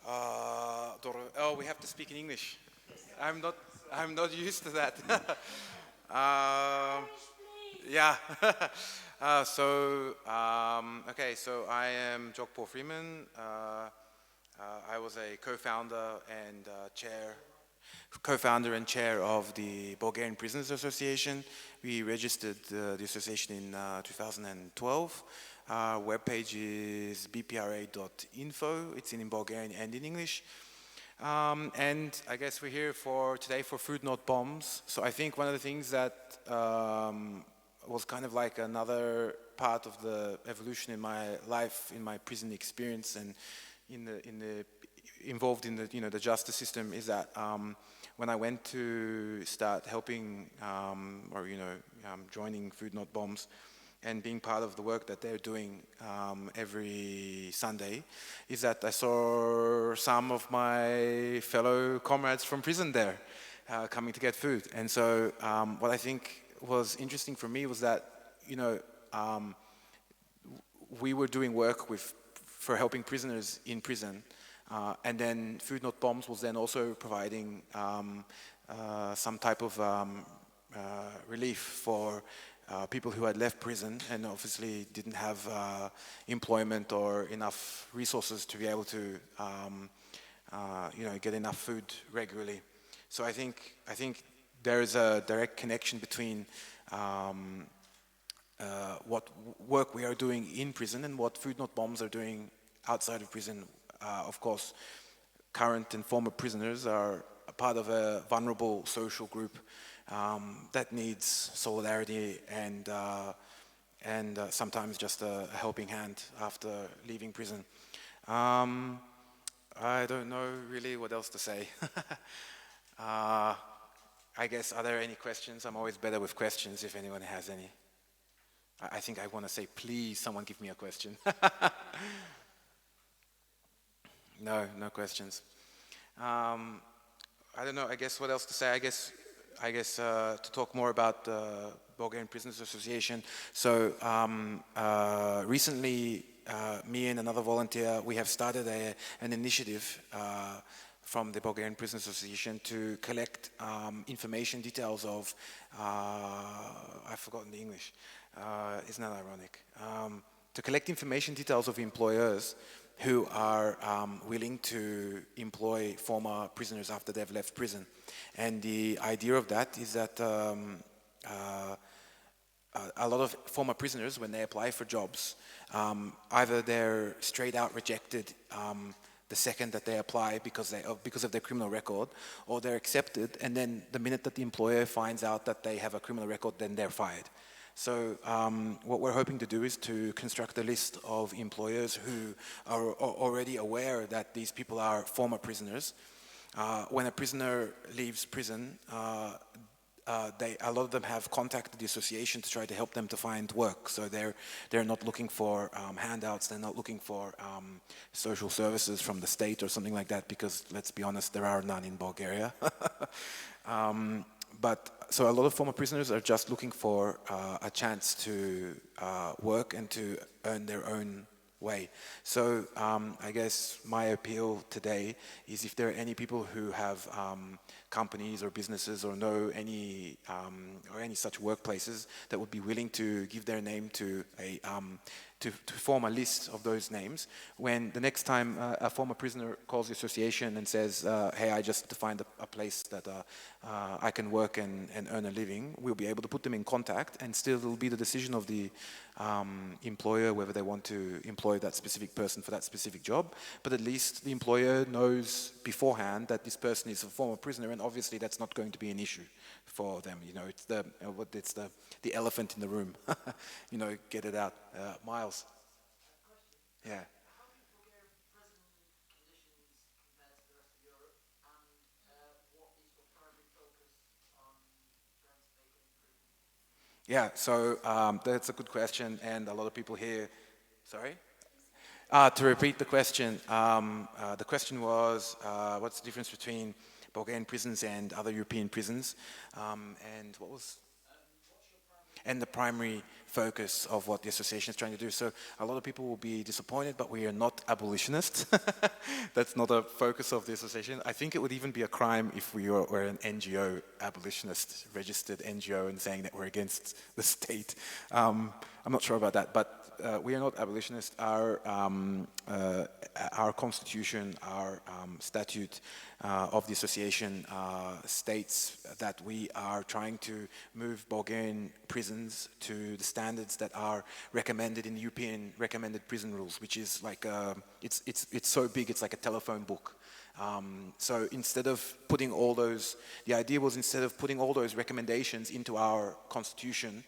Oh, we have to speak in English. I'm not used to that. Yeah. Okay, so I am Jock Palfreeman. I was a co-founder and chair of the Bulgarian Prisoners Association. We registered the association in 2012. Our webpage is bpra.info. It's in Bulgarian and in English. And I guess we're here today for Food Not Bombs. So I think one of the things that was kind of like another part of the evolution in my life, in my prison experience, and involved in the justice system, is that when I went to start helping joining Food Not Bombs and being part of the work that they're doing every Sunday, is that I saw some of my fellow comrades from prison there coming to get food. And so what I think was interesting for me was that, we were doing work for helping prisoners in prison, and then Food Not Bombs was then also providing some type of relief for people who had left prison and obviously didn't have employment or enough resources to be able to get enough food regularly. So I think there is a direct connection between what work we are doing in prison and what Food Not Bombs are doing outside of prison. Of course, current and former prisoners are a part of a vulnerable social group that needs solidarity and sometimes just a helping hand after leaving prison. I don't know really what else to say. I guess, are there any questions? I'm always better with questions if anyone has any. I think I want to say, please, someone give me a question. No questions. I don't know, I guess what else to say? I guess to talk more about the Bulgarian Prisoners Association. So recently, me and another volunteer, we have started an initiative from the Bulgarian Prisoners Association to collect information details of, I've forgotten the English, isn't that ironic? To collect information details of employers who are willing to employ former prisoners after they've left prison. And the idea of that is that a lot of former prisoners, when they apply for jobs, either they're straight out rejected the second that they apply because of their criminal record, or they're accepted, and then the minute that the employer finds out that they have a criminal record, then they're fired. So what we're hoping to do is to construct a list of employers who are already aware that these people are former prisoners. When a prisoner leaves prison, a lot of them have contacted the association to try to help them to find work. So they're not looking for handouts, they're not looking for social services from the state or something like that, because let's be honest, there are none in Bulgaria. So a lot of former prisoners are just looking for a chance to work and to earn their own way. So I guess my appeal today is, if there are any people who have companies or businesses or know any such workplaces that would be willing to give their name to to form a list of those names, when the next time a former prisoner calls the association and says, hey, I just find a place that I can work and earn a living, we'll be able to put them in contact, and still it will be the decision of the employer whether they want to employ that specific person for that specific job. But at least the employer knows beforehand that this person is a former prisoner, and obviously that's not going to be an issue for them. It's the elephant in the room. Get it out. Miles. Yeah. Yeah, so that's a good question, and a lot of people here. Sorry? To repeat the question was, what's the difference between Bulgarian prisons and other European prisons? And what was? And the primary focus of what the association is trying to do. So a lot of people will be disappointed, but we are not abolitionists. That's not a focus of the association. I think it would even be a crime if we were an NGO, abolitionist, registered NGO, and saying that we're against the state. I'm not sure about that, but we are not abolitionists. Our constitution, our statute of the association states that we are trying to move Bulgarian prisons to the standards that are recommended in the European recommended prison rules, which is like it's so big, it's like a telephone book. So instead of putting all those, the idea was instead of putting all those recommendations into our constitution,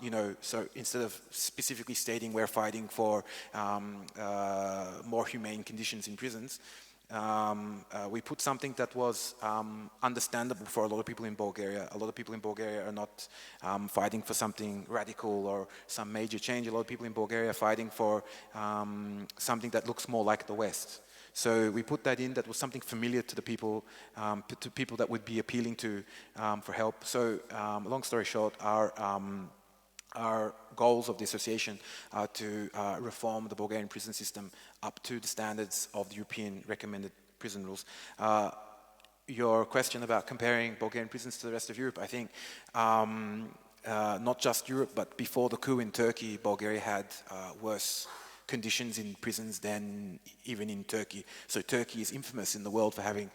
you know, so instead of specifically stating we're fighting for more humane conditions in prisons, we put something that was understandable for a lot of people in Bulgaria. A lot of people in Bulgaria are not fighting for something radical or some major change. A lot of people in Bulgaria are fighting for something that looks more like the West. So we put that in, that was something familiar to the people, that would be appealing to for help. So long story short, our goals of the association are to reform the Bulgarian prison system up to the standards of the European recommended prison rules. Your question about comparing Bulgarian prisons to the rest of Europe, I think not just Europe, but before the coup in Turkey, Bulgaria had worse conditions in prisons than even in Turkey. So Turkey is infamous in the world for having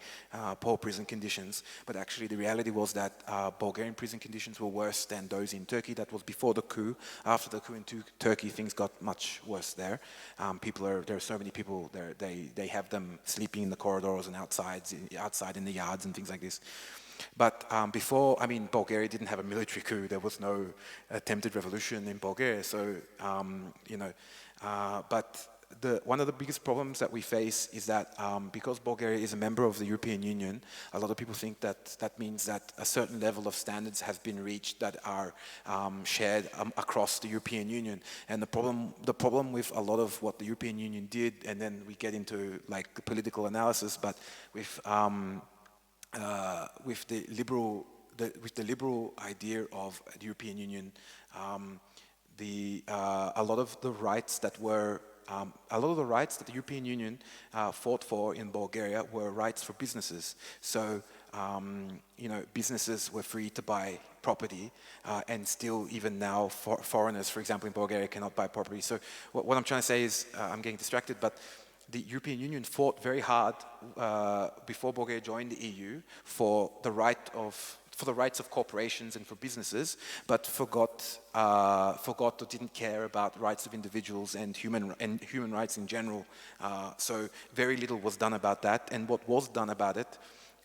poor prison conditions, but actually the reality was that Bulgarian prison conditions were worse than those in Turkey. That was before the coup. After the coup in Turkey, things got much worse there. There are so many people there, they have them sleeping in the corridors and outside in the yards and things like this. But before, I mean, Bulgaria didn't have a military coup. There was no attempted revolution in Bulgaria. So, you know, but one of the biggest problems that we face is that because Bulgaria is a member of the European Union, a lot of people think that that means that a certain level of standards have been reached that are shared across the European Union. And the problem with a lot of what the European Union did, and then we get into like the political analysis, but with the liberal idea of the European Union, a lot of the rights that the European Union fought for in Bulgaria were rights for businesses. So, you know, businesses were free to buy property, and still, even now, foreigners, for example, in Bulgaria, cannot buy property. So, what I'm trying to say is, I'm getting distracted, but the European Union fought very hard before Bulgaria joined the EU for the rights of corporations and for businesses, but forgot or didn't care about rights of individuals and human rights in general. So very little was done about that. And what was done about it,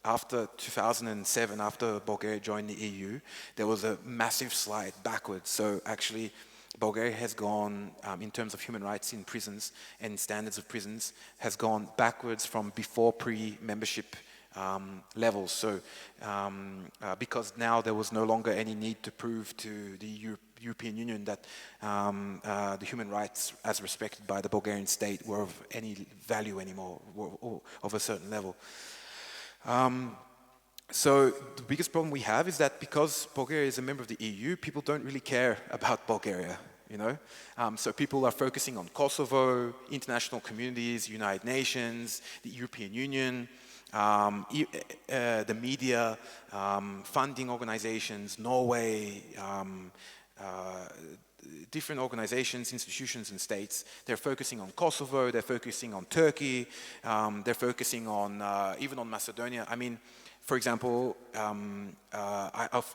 after 2007, after Bulgaria joined the EU, there was a massive slide backwards. So actually, Bulgaria has gone, in terms of human rights in prisons and standards of prisons, has gone backwards from before pre-membership levels. So because now there was no longer any need to prove to the European Union that the human rights as respected by the Bulgarian state were of any value anymore, or of a certain level. So the biggest problem we have is that because Bulgaria is a member of the EU, people don't really care about Bulgaria, you know. So people are focusing on Kosovo, international communities, United Nations, the European Union, the media, funding organizations, Norway, different organizations, institutions and states. They're focusing on Kosovo, they're focusing on Turkey, they're focusing on, even on Macedonia. I mean, for example,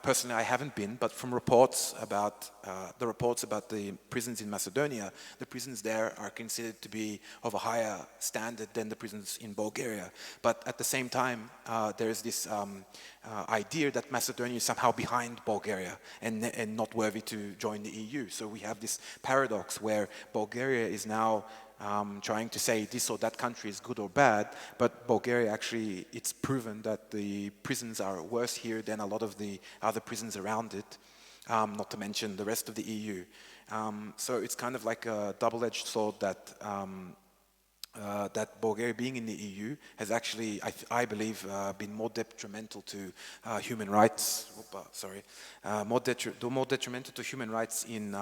personally I haven't been, but from reports about the prisons in Macedonia, the prisons there are considered to be of a higher standard than the prisons in Bulgaria. But at the same time, there is this idea that Macedonia is somehow behind Bulgaria and not worthy to join the EU. So we have this paradox where Bulgaria is now trying to say this or that country is good or bad, but Bulgaria actually, it's proven that the prisons are worse here than a lot of the other prisons around it, not to mention the rest of the EU. So it's kind of like a double-edged sword that that Bulgaria being in the EU has actually, I believe, been more detrimental to human rights. More detrimental to human rights in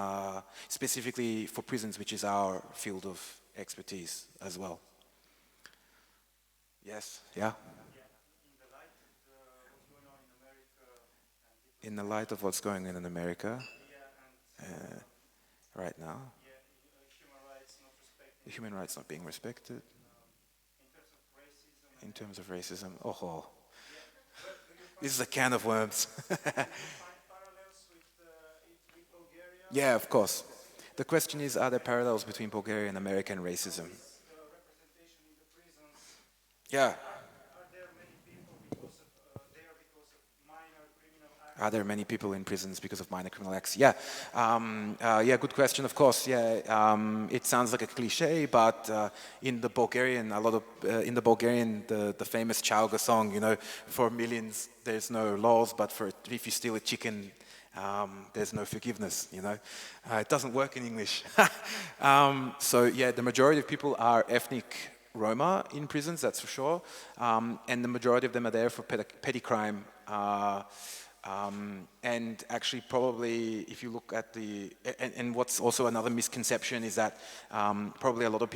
specifically for prisons, which is our field of expertise as well. Yes. Yeah. In the light of what's going on in America right now. Human rights not being respected. In terms of racism. Oh. This is a can of worms. Yeah, of course. The question is, are there parallels between Bulgaria and American racism? Yeah. Are there many people in prisons because of minor criminal acts? Yeah, good question. Of course, yeah. It sounds like a cliche, but in the Bulgarian, the famous Chauga song, you know, for millions there's no laws, but if you steal a chicken, there's no forgiveness. You know, it doesn't work in English. So yeah, the majority of people are ethnic Roma in prisons, that's for sure, and the majority of them are there for petty crime. And actually probably if you look at and what's also another misconception is that probably a lot of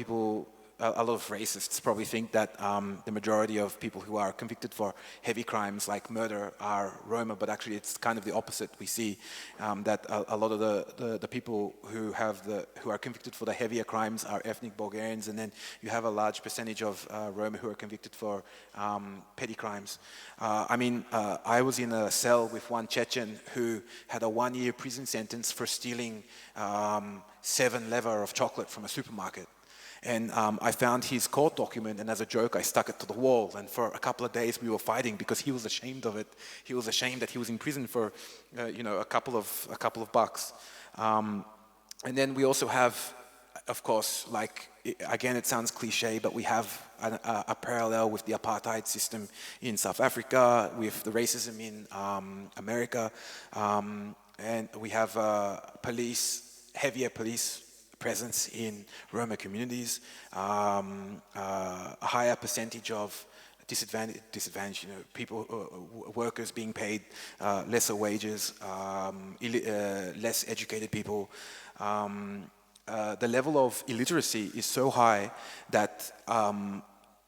racists probably think that the majority of people who are convicted for heavy crimes like murder are Roma, but actually it's kind of the opposite. We see that a lot of the people who are convicted for the heavier crimes are ethnic Bulgarians, and then you have a large percentage of Roma who are convicted for petty crimes. I was in a cell with one Chechen who had a 1-year prison sentence for stealing 7 lever of chocolate from a supermarket. And I found his court document, and as a joke, I stuck it to the wall. And for a couple of days, we were fighting because he was ashamed of it. He was ashamed that he was in prison for, a couple of bucks. And then we also have, of course, again, it sounds cliche, but we have a parallel with the apartheid system in South Africa, with the racism in America, and we have heavier police presence in Roma communities, a higher percentage of disadvantaged, people, workers being paid lesser wages, less educated people. The level of illiteracy is so high that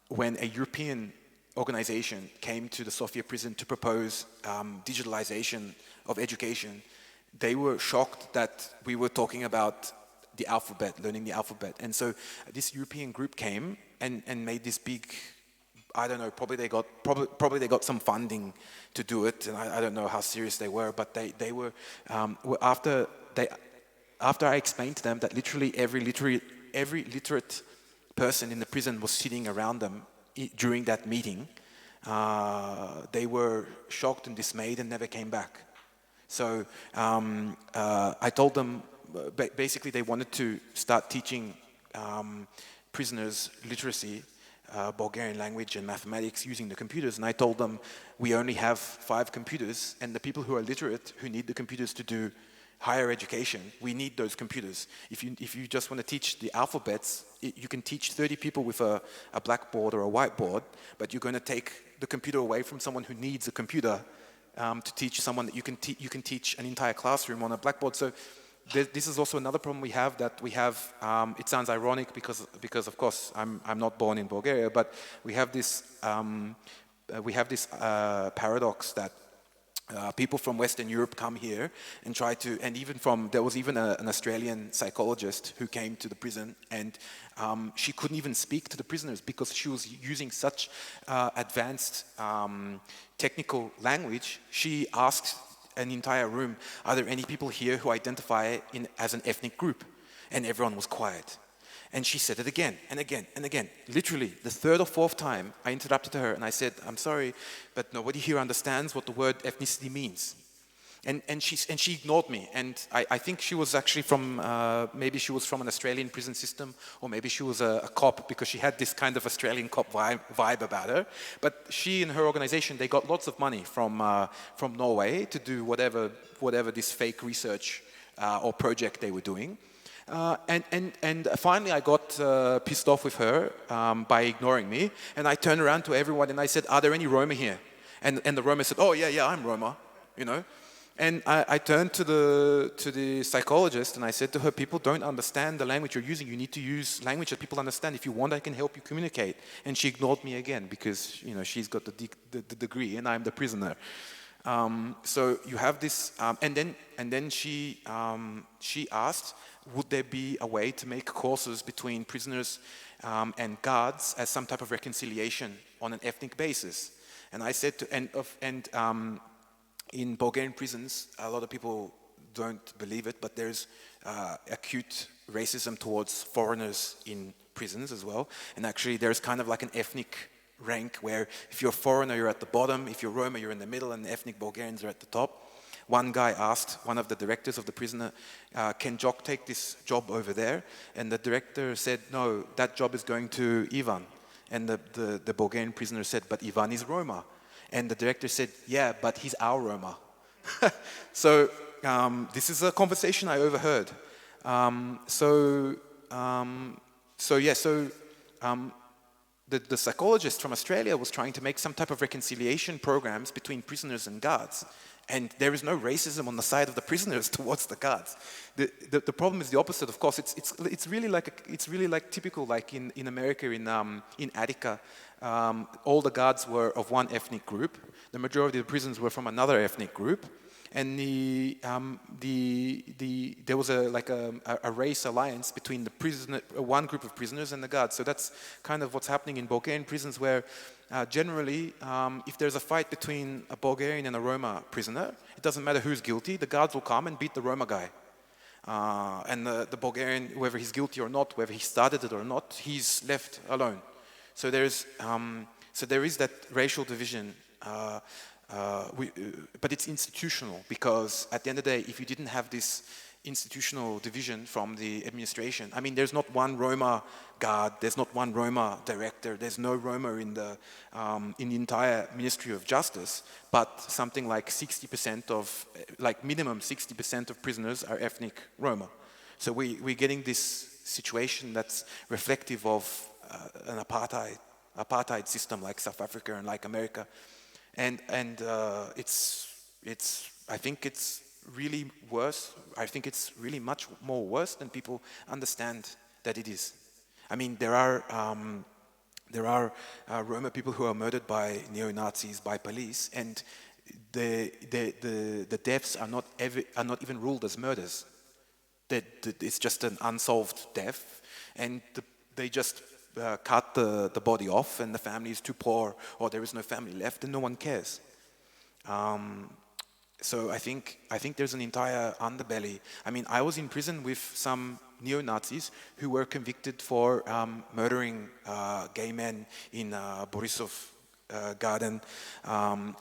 when a European organization came to the Sofia prison to propose digitalization of education, they were shocked that we were talking about the alphabet, learning the alphabet. And so this European group came and made this big, I don't know, probably they got some funding to do it, and I don't know how serious they were, but they were, after I explained to them that literally every literate person in the prison was sitting around them during that meeting, they were shocked and dismayed and never came back. So I told them, basically they wanted to start teaching prisoners literacy, Bulgarian language and mathematics using the computers, and I told them we only have 5 computers, and the people who are literate, who need the computers to do higher education, we need those computers. If you just want to teach the alphabets, you can teach 30 people with a blackboard or a whiteboard, but you're going to take the computer away from someone who needs a computer to teach someone that you can teach an entire classroom on a blackboard. So this is also another problem we have, it sounds ironic because of course I'm not born in Bulgaria, but we have this paradox that people from Western Europe come here and there was even an Australian psychologist who came to the prison, and she couldn't even speak to the prisoners because she was using such advanced technical language. She asked an entire room, are there any people here who identify as an ethnic group? And everyone was quiet. And she said it again and again and again. Literally, the 3rd or 4th time, I interrupted her and I said, I'm sorry, but nobody here understands what the word ethnicity means. And she ignored me. And I think she was actually from, maybe she was from an Australian prison system, or maybe she was a cop, because she had this kind of Australian cop vibe about her. But she and her organization, they got lots of money from Norway to do whatever this fake research or project they were doing. And finally I got pissed off with her by ignoring me, and I turned around to everyone and I said, are there any Roma here? And the Roma said, oh yeah, I'm Roma, you know. And I turned to the psychologist and I said to her, people don't understand the language you're using. You need to use language that people understand. If you want, I can help you communicate. And she ignored me again because, you know, she's got the degree and I'm the prisoner. So you have this, and then she asked, would there be a way to make courses between prisoners and guards as some type of reconciliation on an ethnic basis? And I said to, in Bulgarian prisons, a lot of people don't believe it, but there's acute racism towards foreigners in prisons as well. And actually there's kind of like an ethnic rank where if you're a foreigner, you're at the bottom, if you're Roma, you're in the middle, and the ethnic Bulgarians are at the top. One guy asked one of the directors of the prisoner, can Jock take this job over there? And the director said, no, that job is going to Ivan. And the Bulgarian prisoner said, but Ivan is Roma. And the director said, yeah, but he's our Roma. So this is a conversation I overheard. The psychologist from Australia was trying to make some type of reconciliation programs between prisoners and guards. And there is no racism on the side of the prisoners towards the guards. The problem is the opposite, of course. It's really like typical, like in America, in Attica, all the guards were of one ethnic group. The majority of the prisoners were from another ethnic group. And there was a race alliance between one group of prisoners and the guards. So that's kind of what's happening in Bulgarian prisons, where generally, if there's a fight between a Bulgarian and a Roma prisoner, it doesn't matter who's guilty, the guards will come and beat the Roma guy. And the Bulgarian, whether he's guilty or not, whether he started it or not, he's left alone. So there is that racial division. But it's institutional, because at the end of the day, if you didn't have this institutional division from the administration, I mean, there's not one Roma guard, there's not one Roma director, there's no Roma in the entire Ministry of Justice, but something like 60% of, like minimum 60% of prisoners are ethnic Roma. So we're getting this situation that's reflective of an apartheid system like South Africa and like America. And I think it's really worse. I think it's really much more worse than people understand that it is. I mean, there are Roma people who are murdered by neo-Nazis, by police, and the deaths are not even ruled as murders. It's just an unsolved death, and they just cut the body off, and the family is too poor, or there is no family left, and no one cares. So I think there's an entire underbelly. I mean, I was in prison with some neo-Nazis who were convicted for murdering gay men in Borisov garden,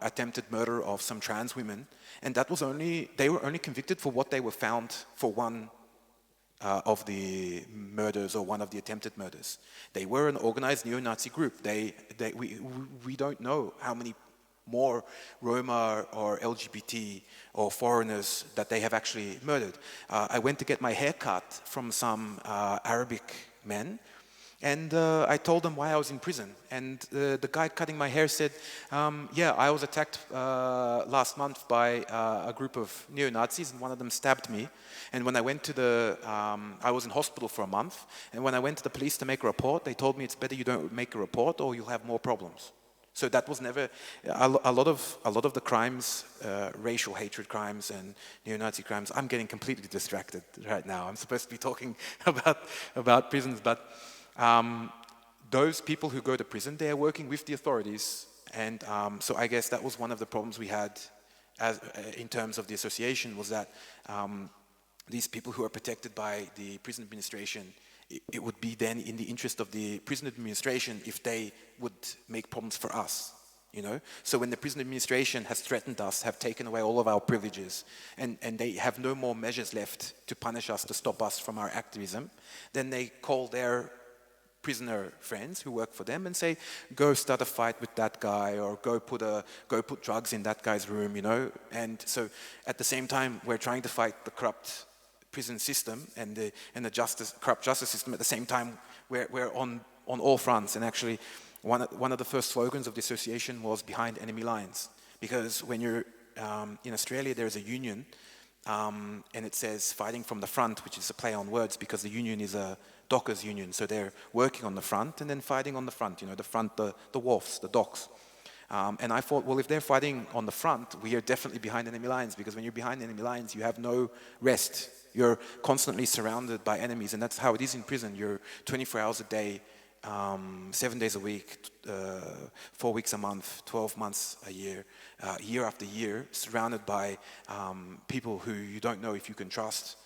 attempted murder of some trans women, and they were only convicted for what they were found for one of the murders, or one of the attempted murders. They were an organized neo-Nazi group. We don't know how many more Roma or LGBT or foreigners that they have actually murdered. I went to get my hair cut from some Arabic men, and I told them why I was in prison. And the guy cutting my hair said, yeah, I was attacked last month by a group of neo-Nazis, and one of them stabbed me. And when I went to I was in hospital for a month, and when I went to the police to make a report, they told me it's better you don't make a report or you'll have more problems. So that was never, a lot of the crimes, racial hatred crimes and neo-Nazi crimes. I'm getting completely distracted right now. I'm supposed to be talking about prisons, but those people who go to prison, they are working with the authorities, and so I guess that was one of the problems we had in terms of the association, was that these people who are protected by the prison administration, it would be then in the interest of the prison administration if they would make problems for us, you know? So when the prison administration has threatened us, have taken away all of our privileges, and they have no more measures left to punish us, to stop us from our activism, then they call their prisoner friends who work for them and say, go start a fight with that guy, or go put drugs in that guy's room, you know? And so at the same time, we're trying to fight the corrupt prison system and the corrupt justice system at the same time. We're on all fronts, and actually one of the first slogans of the association was behind enemy lines, because when you're in Australia there's a union and it says fighting from the front, which is a play on words because the union is a dockers union, so they're working on the front and then fighting on the front, you know, the front, the wharfs, the docks. And I thought, well, if they're fighting on the front, we are definitely behind enemy lines, because when you're behind enemy lines, you have no rest. You're constantly surrounded by enemies, and that's how it is in prison. You're 24 hours a day, 7 days a week, 4 weeks a month, 12 months a year, year after year, surrounded by people who you don't know if you can trust,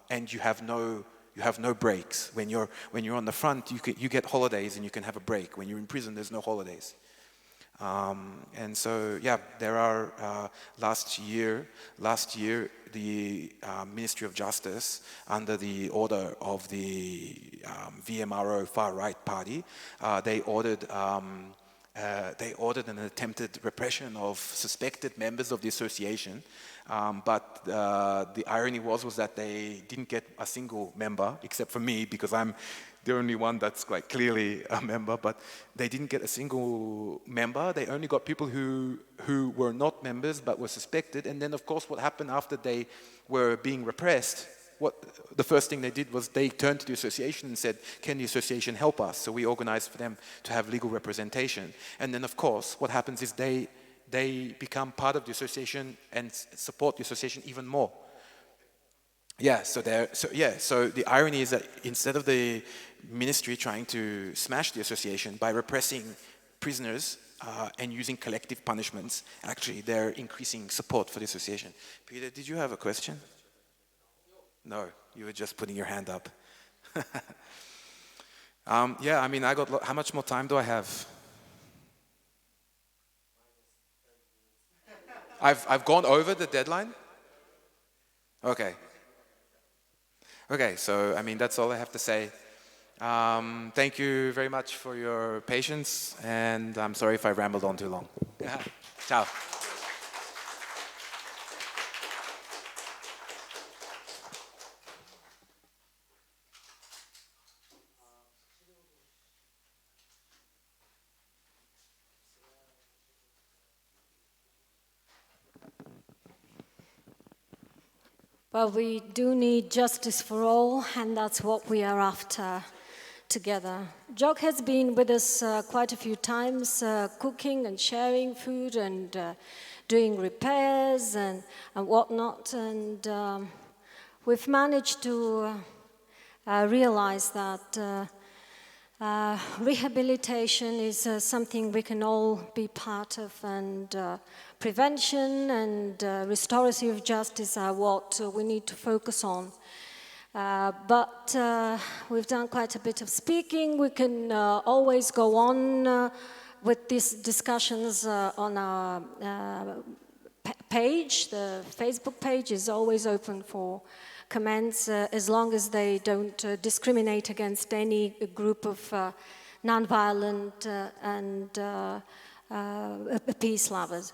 and you have no breaks. When you're on the front, you get holidays and you can have a break. When you're in prison, there's no holidays. And so, yeah, there are, last year, the Ministry of Justice, under the order of the VMRO far-right party, they ordered an attempted repression of suspected members of the association, but the irony was that they didn't get a single member, except for me, because I'm the only one that's quite clearly a member, but they didn't get a single member. They only got people who were not members but were suspected. And then, of course, what happened after they were being repressed, the first thing they did was they turned to the association and said, can the association help us? So we organized for them to have legal representation. And then, of course, what happens is they become part of the association and support the association even more. Yeah, so the irony is that instead of the ministry trying to smash the association by repressing prisoners and using collective punishments, actually they're increasing support for the association. Peter, did you have a question? No, you were just putting your hand up. Yeah, I mean, how much more time do I have? I've gone over the deadline? Okay. Okay, so I mean, that's all I have to say. Thank you very much for your patience, and I'm sorry if I rambled on too long. Ciao. Well, we do need justice for all, and that's what we are after together. Jock has been with us quite a few times, cooking and sharing food and doing repairs and whatnot, and we've managed to realize that rehabilitation is something we can all be part of, and prevention and restorative justice are what we need to focus on. But we've done quite a bit of speaking. We can always go on with these discussions on our page. The Facebook page is always open for comments, as long as they don't discriminate against any group of non-violent and peace lovers.